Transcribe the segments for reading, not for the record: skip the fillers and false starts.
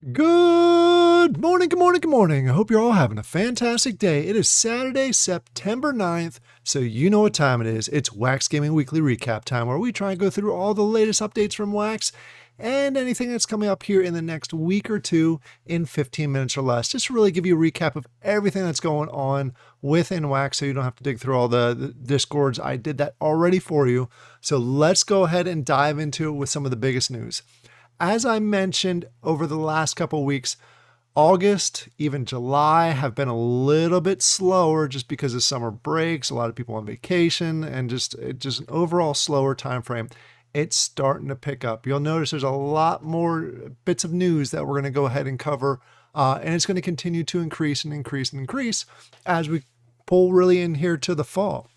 Good morning, good morning, good morning. I hope you're all having a fantastic day. It is Saturday, September 9th, so you know what time it is. It's Wax Gaming Weekly Recap time, where we try and go through all the latest updates from Wax and anything that's coming up here in the next week or two in 15 minutes or less, just to really give you a recap of everything that's going on within Wax so you don't have to dig through all the discords. I did that already for you. So let's go ahead and dive into it with some of the biggest news. As I mentioned over the last couple of weeks, August, even July have been a little bit slower just because of summer breaks, a lot of people on vacation, and just an overall slower time frame. It's starting to pick up. You'll notice there's a lot more bits of news that we're going to go ahead and cover, and it's going to continue to increase and increase and increase as we pull really in here to the fall.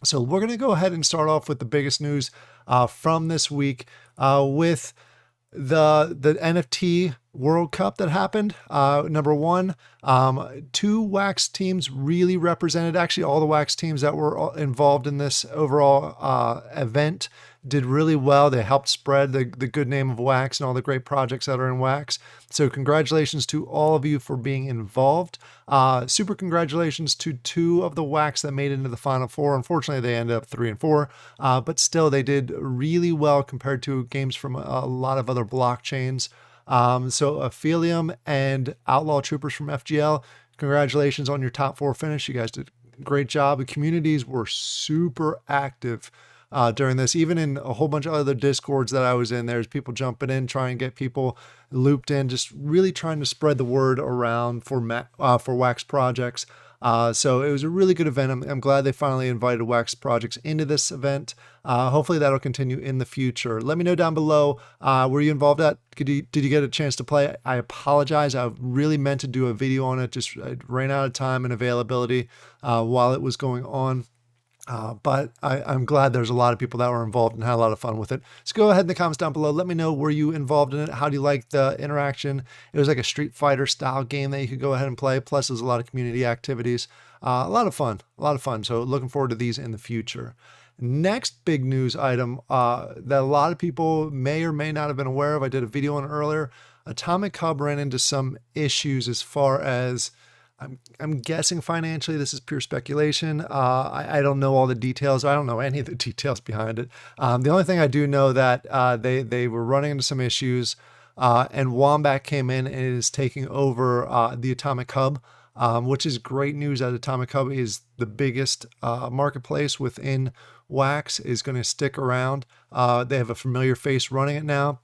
So we're going to go ahead and start off with the biggest news from this week with the NFT World Cup that happened. Number one, two Wax teams really represented, actually all the Wax teams that were involved in this overall event did really well. They helped spread the good name of Wax and all the great projects that are in Wax. So congratulations to all of you for being involved. Super congratulations to two of the Wax that made it into the Final Four. Unfortunately, they ended up 3 and 4, but still they did really well compared to games from a lot of other blockchains. So Aphelium and Outlaw Troopers from FGL, congratulations on your top 4 finish. You guys did a great job. The communities were super active during this, even in a whole bunch of other discords that I was in. There's people jumping in, trying to get people looped in, just really trying to spread the word around for Wax projects. So it was a really good event. I'm glad they finally invited Wax projects into this event. Hopefully that'll continue in the future. Let me know down below, were you involved at? Did you get a chance to play? I apologize. I really meant to do a video on it. Just I ran out of time and availability while it was going on. But I'm glad there's a lot of people that were involved and had a lot of fun with it. So go ahead in the comments down below. Let me know, were you involved in it? How do you like the interaction? It was like a Street Fighter style game that you could go ahead and play. Plus there's a lot of community activities. A lot of fun. So looking forward to these in the future. Next big news item that a lot of people may or may not have been aware of. I did a video on it earlier. Atomic Hub ran into some issues as far as I'm guessing financially. This is pure speculation. I don't know all the details. I don't know any of the details behind it. The only thing I do know that they were running into some issues, and Wombat came in and is taking over the Atomic Hub, which is great news. That Atomic Hub is the biggest marketplace within Wax, is going to stick around. They have a familiar face running it now.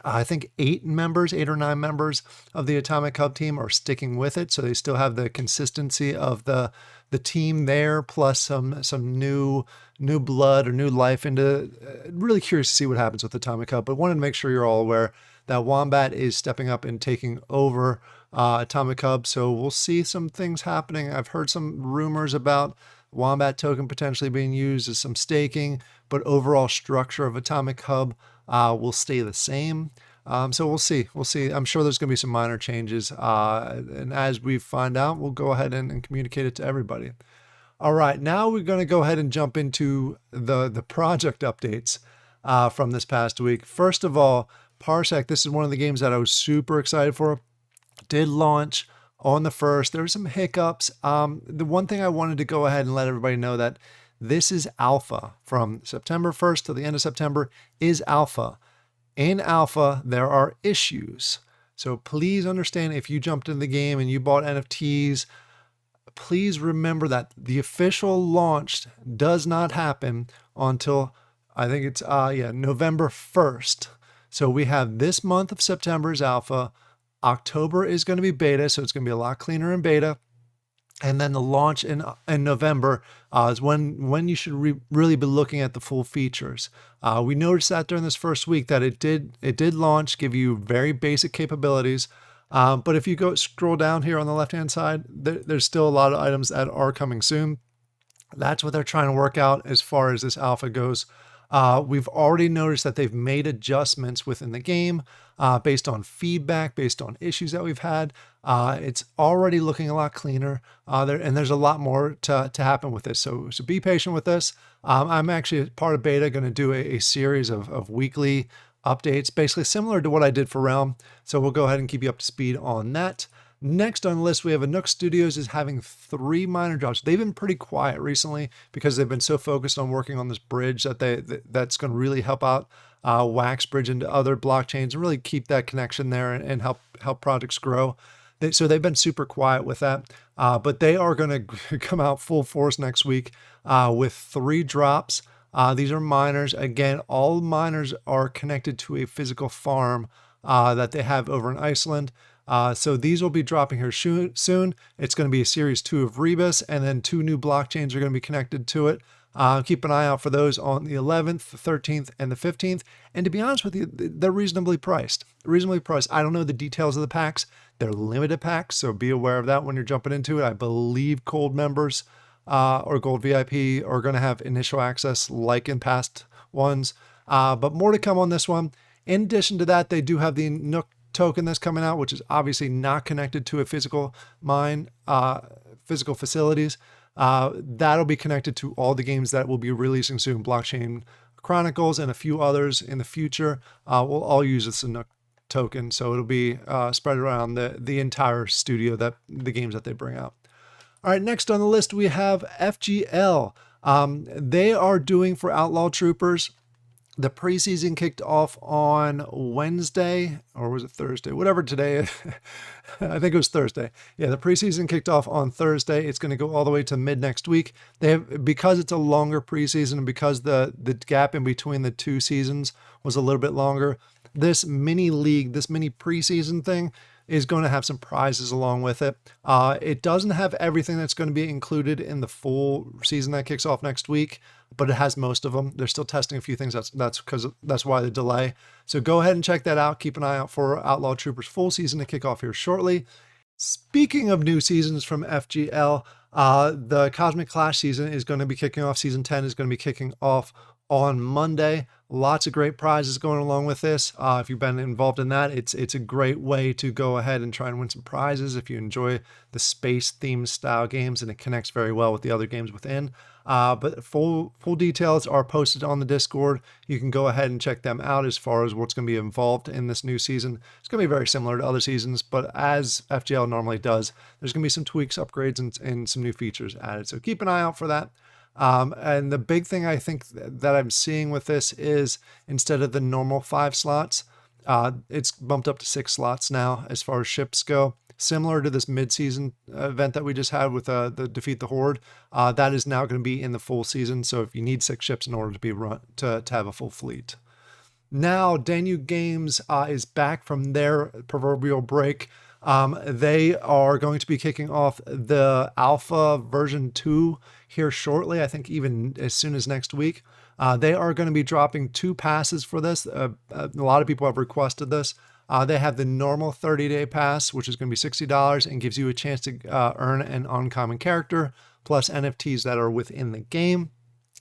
I think 8 or 9 members of the Atomic Hub team are sticking with it, so they still have the consistency of the team there, plus some new blood or new life into. Really curious to see what happens with Atomic Hub, but wanted to make sure you're all aware that Wombat is stepping up and taking over Atomic Hub. So we'll see some things happening. I've heard some rumors about Wombat token potentially being used as some staking, but overall structure of Atomic Hub will stay the same. So we'll see. I'm sure there's going to be some minor changes. And as we find out, we'll go ahead and communicate it to everybody. All right, now we're going to go ahead and jump into the project updates from this past week. First of all, Parsec, this is one of the games that I was super excited for. Did launch on the 1st. There were some hiccups. The one thing I wanted to go ahead and let everybody know that this is alpha. From September 1st to the end of September is alpha. In alpha, there are issues. So please understand, if you jumped in the game and you bought NFTs, please remember that the official launch does not happen until, I think it's November 1st. So we have this month of September is alpha. October is going to be beta, so it's going to be a lot cleaner in beta. And then the launch in November is when you should really be looking at the full features. We noticed that during this first week that it did launch, give you very basic capabilities. But if you scroll down here on the left-hand side, there's still a lot of items that are coming soon. That's what they're trying to work out as far as this alpha goes. We've already noticed that they've made adjustments within the game based on feedback, based on issues that we've had. It's already looking a lot cleaner, and there's a lot more to happen with this. So be patient with this. I'm actually part of beta going to do a series of weekly updates, basically similar to what I did for Realm. So we'll go ahead and keep you up to speed on that. Next on the list, we have Nook Studios is having 3 miner drops. They've been pretty quiet recently because they've been so focused on working on this bridge that's going to really help out Wax bridge into other blockchains and really keep that connection there and help projects grow. So they've been super quiet with that, but they are going to come out full force next week with 3 drops. These are miners. Again, all miners are connected to a physical farm that they have over in Iceland. So these will be dropping here soon. It's going to be a series 2 of Rebus, and then 2 new blockchains are going to be connected to it. Keep an eye out for those on the 11th, the 13th, and the 15th. And to be honest with you, they're reasonably priced. I don't know the details of the packs. They're limited packs, so be aware of that when you're jumping into it. I believe Gold members or Gold VIP are going to have initial access like in past ones. But more to come on this one. In addition to that, they do have the Nook token that's coming out, which is obviously not connected to a physical mine, physical facilities. That'll be connected to all the games that will be releasing soon. Blockchain Chronicles and a few others in the future will all use this Nook token. So it'll be spread around the entire studio, that the games that they bring out. All right, next on the list, we have FGL. They are doing for Outlaw Troopers. The preseason kicked off on Wednesday, or was it Thursday? Whatever today is. I think it was Thursday. Yeah, the preseason kicked off on Thursday. It's going to go all the way to mid next week. Because it's a longer preseason and because the gap in between the 2 seasons was a little bit longer, this mini league, this mini preseason thing is going to have some prizes along with it. It doesn't have everything that's going to be included in the full season that kicks off next week, but it has most of them. They're still testing a few things. That's why the delay. So go ahead and check that out. Keep an eye out for Outlaw Troopers full season to kick off here shortly. Speaking of new seasons from FGL, the Cosmic Clash season is going to be kicking off. Season 10 is going to be kicking off on Monday. Lots of great prizes going along with this. If you've been involved in that, it's a great way to go ahead and try and win some prizes if you enjoy the space-themed style games, and it connects very well with the other games within. But full details are posted on the Discord. You can go ahead and check them out as far as what's going to be involved in this new season. It's going to be very similar to other seasons, but as FGL normally does, there's going to be some tweaks, upgrades, and some new features added. So keep an eye out for that. And the big thing I think that I'm seeing with this is instead of the normal 5 slots, it's bumped up to 6 slots now as far as ships go. Similar to this mid-season event that we just had with the Defeat the Horde, that is now going to be in the full season. So if you need 6 ships in order to be to have a full fleet. Now, Danube Games is back from their proverbial break. They are going to be kicking off the alpha version 2 here shortly. I think even as soon as next week. They are going to be dropping 2 passes for this. A lot of people have requested this. They have the normal 30-day pass, which is going to be $60 and gives you a chance to earn an uncommon character plus NFTs that are within the game.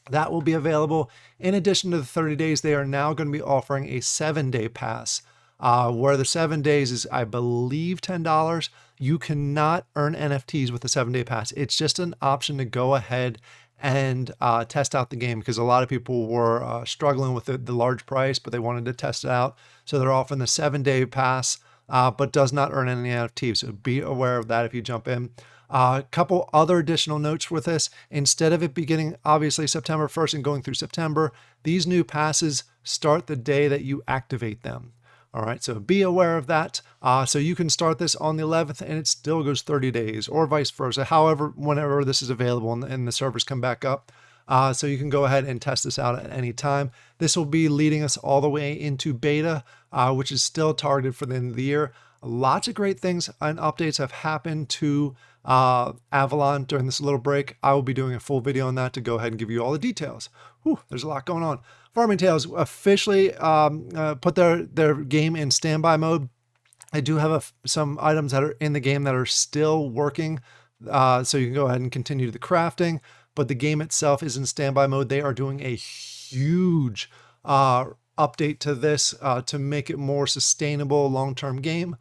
That will be available. In addition to the 30 days, they are now going to be offering a 7-day pass, where the 7 days is, I believe, $10. You cannot earn NFTs with the 7-day pass. It's just an option to go ahead and test out the game, because a lot of people were struggling with the large price, but they wanted to test it out. So they're offering the 7-day pass, but does not earn any NFTs. So be aware of that if you jump in. A couple other additional notes with this. Instead of it beginning, obviously, September 1st and going through September, these new passes start the day that you activate them. All right, so be aware of that. So you can start this on the 11th and it still goes 30 days or vice versa, however, whenever this is available and the servers come back up. So you can go ahead and test this out at any time. This will be leading us all the way into beta, which is still targeted for the end of the year. Lots of great things and updates have happened to Avalon during this little break. I will be doing a full video on that to go ahead and give you all the details. Whew, there's a lot going on. Farming Tales officially put their game in standby mode. I do have some items that are in the game that are still working, so you can go ahead and continue the crafting, but the game itself is in standby mode. They are doing a huge update to this to make it more sustainable long-term game.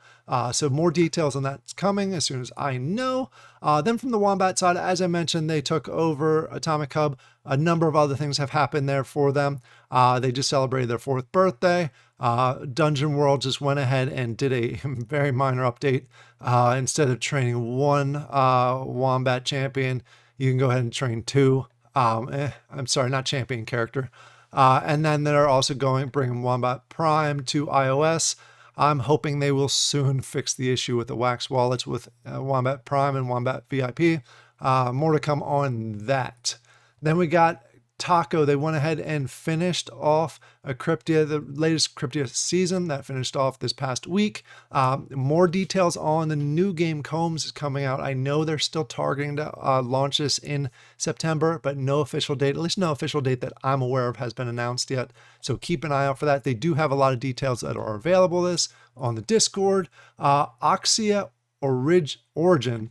So more details on that's coming as soon as I know. Then from the Wombat side, as I mentioned, they took over Atomic Hub. A number of other things have happened there for them. They just celebrated their 4th birthday. Dungeon World just went ahead and did a very minor update. Instead of training 1 Wombat champion, you can go ahead and train 2. I'm sorry, not champion character. And then they're also bringing Wombat Prime to iOS. I'm hoping they will soon fix the issue with the Wax wallets with Wombat Prime and Wombat VIP. More to come on that. Then we got Taco. They went ahead and finished off a Cryptia, the latest Cryptia season that finished off this past week. More details on the new game Combs is coming out. I know they're still targeting to launch this in September, but no official date, at least no official date that I'm aware of has been announced yet. So keep an eye out for that. They do have a lot of details that are available this on the Discord. Oxia Origin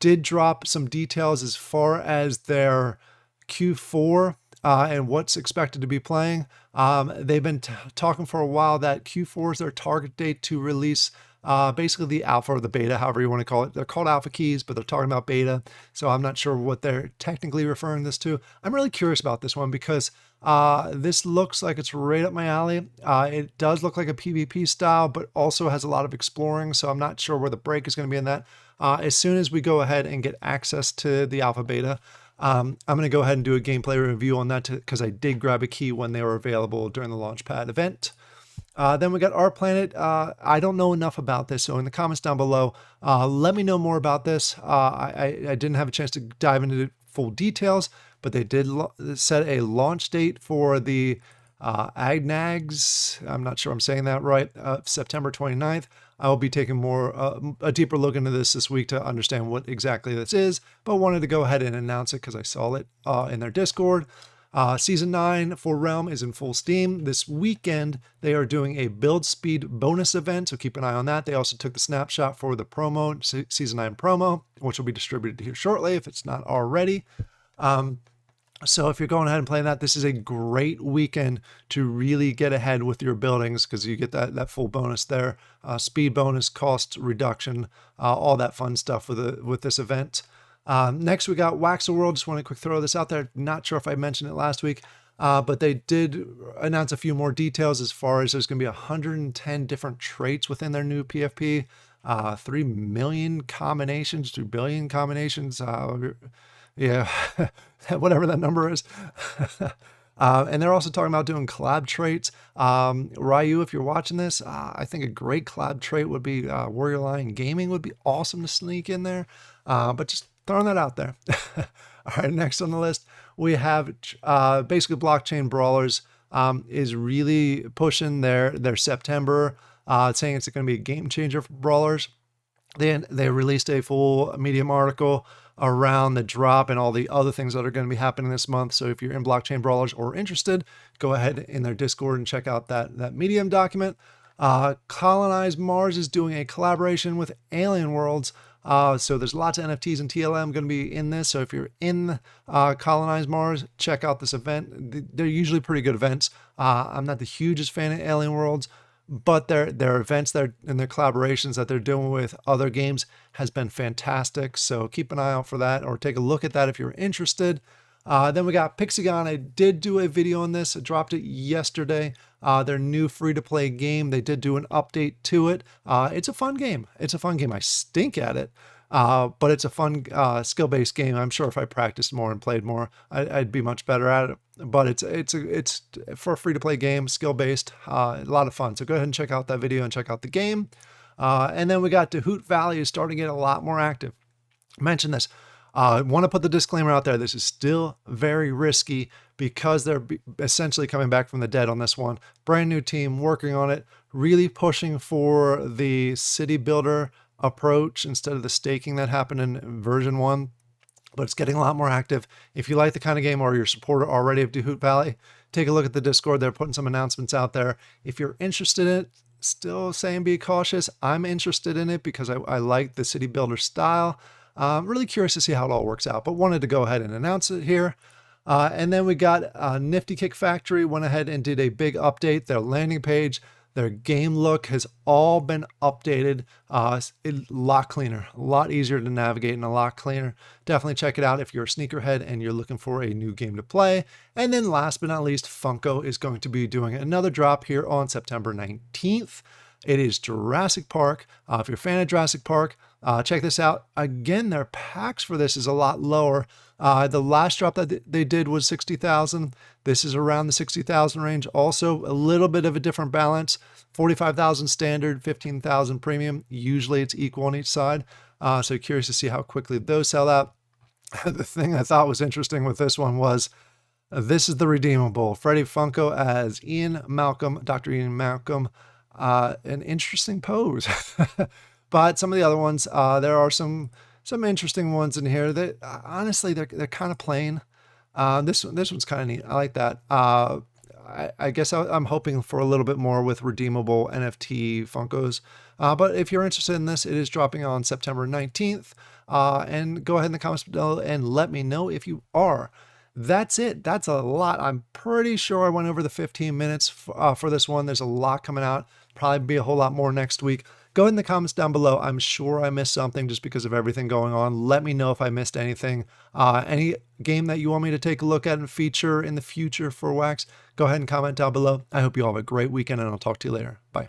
did drop some details as far as their Q4 and what's expected to be playing. They've been talking for a while that Q4 is their target date to release basically the alpha or the beta, however you want to call it. They're called alpha keys, but they're talking about beta. So I'm not sure what they're technically referring this to. I'm really curious about this one because this looks like it's right up my alley. It does look like a PvP style, but also has a lot of exploring. So I'm not sure where the break is going to be in that. As soon as we go ahead and get access to the alpha beta, I'm going to go ahead and do a gameplay review on that because I did grab a key when they were available during the Launchpad event. Then we got Our Planet. I don't know enough about this, so in the comments down below, let me know more about this. I didn't have a chance to dive into the full details, but they did set a launch date for the Agnags. I'm not sure I'm saying that right. September 29th. I will be taking a deeper look into this week to understand what exactly this is, but wanted to go ahead and announce it because I saw it in their Discord. Season 9 for Realm is in full steam. This weekend, they are doing a build speed bonus event, so keep an eye on that. They also took the snapshot for the promo, Season 9 promo, which will be distributed here shortly if it's not already. So if you're going ahead and playing that, this is a great weekend to really get ahead with your buildings because you get that full bonus there. Speed bonus, cost reduction, all that fun stuff with this event. Next, we got Waxel World. Just want to quick throw this out there. Not sure if I mentioned it last week, but they did announce a few more details as far as there's going to be 110 different traits within their new PFP, 3 million combinations, 2 billion combinations. Yeah, whatever that number is. And they're also talking about doing collab traits. Ryu, if you're watching this, I think a great collab trait would be Warrior Lion Gaming would be awesome to sneak in there. But just throwing that out there. All right, next on the list, we have basically Blockchain Brawlers is really pushing their September, saying it's going to be a game changer for Brawlers. They released a full Medium article around the drop and all the other things that are going to be happening this month. So if you're in Blockchain Brawlers or interested, go ahead in their Discord and check out that Medium document. Colonize Mars is doing a collaboration with Alien Worlds. So there's lots of NFTs and TLM going to be in this. So if you're in Colonize Mars, check out this event. They're usually pretty good events. I'm not the hugest fan of Alien Worlds, but their events and their collaborations that they're doing with other games has been fantastic. So keep an eye out for that or take a look at that if you're interested. Then we got Pixagon. I did do a video on this. I dropped it yesterday. Their new free-to-play game. They did do an update to it. It's a fun game. I stink at it. But it's a fun skill-based game. I'm sure if I practiced more and played more, I'd be much better at it. But it's for a free-to-play game, skill-based, a lot of fun. So go ahead and check out that video and check out the game. And then we got Hoot Valley is starting to get a lot more active. I mentioned this. I want to put the disclaimer out there. This is still very risky because they're essentially coming back from the dead on this one. Brand new team working on it, really pushing for the city builder approach instead of the staking that happened in version 1, but it's getting a lot more active. If you like the kind of game or you're a supporter already of Hoot Valley, take a look at the Discord. They're putting some announcements out there. If you're interested in it, still saying be cautious. I'm interested in it because I like the city builder style. I'm really curious to see how it all works out, but wanted to go ahead and announce it here. And then we got Niftykick Factory went ahead and did a big update. Their landing page, their game look has all been updated. A lot cleaner, a lot easier to navigate, and a lot cleaner. Definitely check it out if you're a sneakerhead and you're looking for a new game to play. And then last but not least, Funko is going to be doing another drop here on September 19th. It is Jurassic Park. If you're a fan of Jurassic Park, check this out. Again, their packs for this is a lot lower. The last drop that they did was 60,000. This is around the 60,000 range. Also, a little bit of a different balance. 45,000 standard, 15,000 premium. Usually it's equal on each side. So curious to see how quickly those sell out. The thing I thought was interesting with this one was this is the redeemable. Freddie Funko as Ian Malcolm, Dr. Ian Malcolm. An interesting pose. But some of the other ones, there are some interesting ones in here that honestly they're kind of plain. This one's kind of neat. I like that. I guess I'm hoping for a little bit more with redeemable NFT Funkos. But if you're interested in this, it is dropping on September 19th. And go ahead in the comments below and let me know if you are. That's it. That's a lot. I'm pretty sure I went over the 15 minutes for this one. There's a lot coming out. Probably be a whole lot more next week. Go ahead in the comments down below. I'm sure I missed something just because of everything going on. Let me know if I missed anything. Any game that you want me to take a look at and feature in the future for Wax, go ahead and comment down below. I hope you all have a great weekend, and I'll talk to you later. Bye.